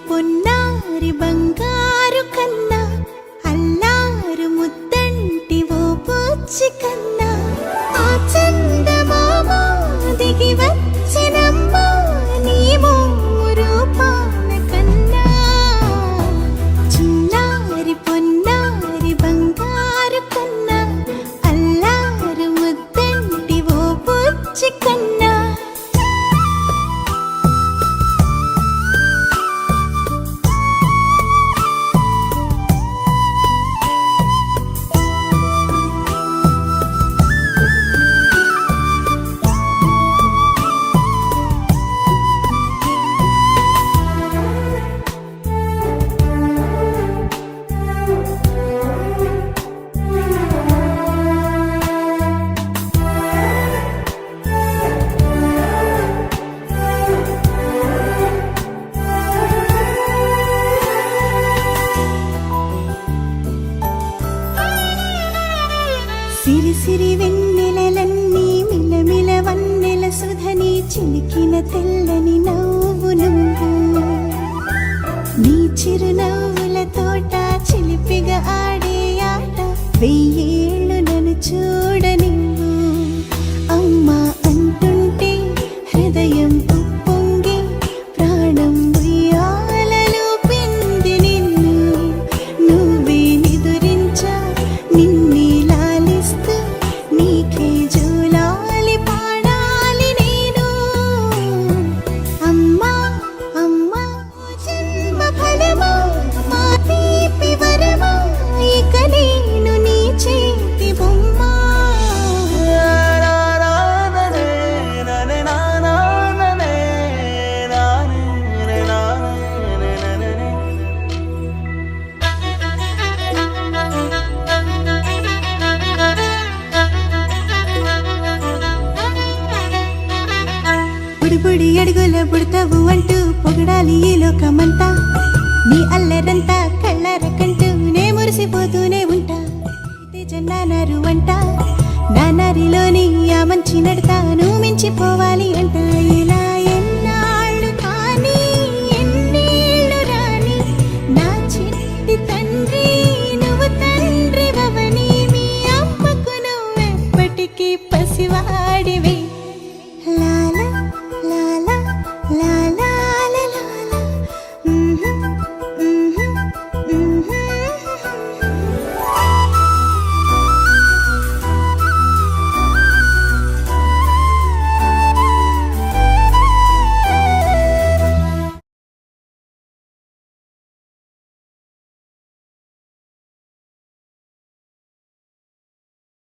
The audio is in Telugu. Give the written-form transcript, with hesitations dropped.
పొన్నారి బంగారు కన్నా అల్లారు ముద్దంటి ఓ పూచి కన్నా ఆ చందమామ దిగి వచ్చినమ్మా నీ రూపాన కన్నా చిన్నారి పొన్నారి బంగారు కన్నా అల్లారు ముద్దంటి ఓ పూచి కన్నా సిరి సిరి వెన్నెలలన్నీ మిలమిల వన్నెల సుధని చిలికిన తెల్లని నవ్వు నువ్వు నీ చిరునవ్వుల తోట చిలిపిగా ఆడే ఆట వెయ్యేళ్ళు నన్ను చూడ నువ్వు అమ్మా అంటుంటే హృదయం ఉప్పొంగి ప్రాణం ఉయ్యాలలో పిండి నిన్ను నువ్వే నిదురించా నిన్నే నీకే జోలాలి పాడాలి నేను అమ్మా అమ్మా జన్మ ఫలమా మా తీపి వరమా ఇక నేను నీ చేతి బొమ్మ బుడి అడుగుల బుడతావు అంటూ పొగడాలి ఈ లోకమంతా నీ అల్లరంతా కళ్ళరకంటూ నే మురిసిపోతూనే ఉంటా జన్నానారు అంట నా నరిలోని ఆ మంచి నడతా నువ్వు మించిపోవాలి అంట ఇలా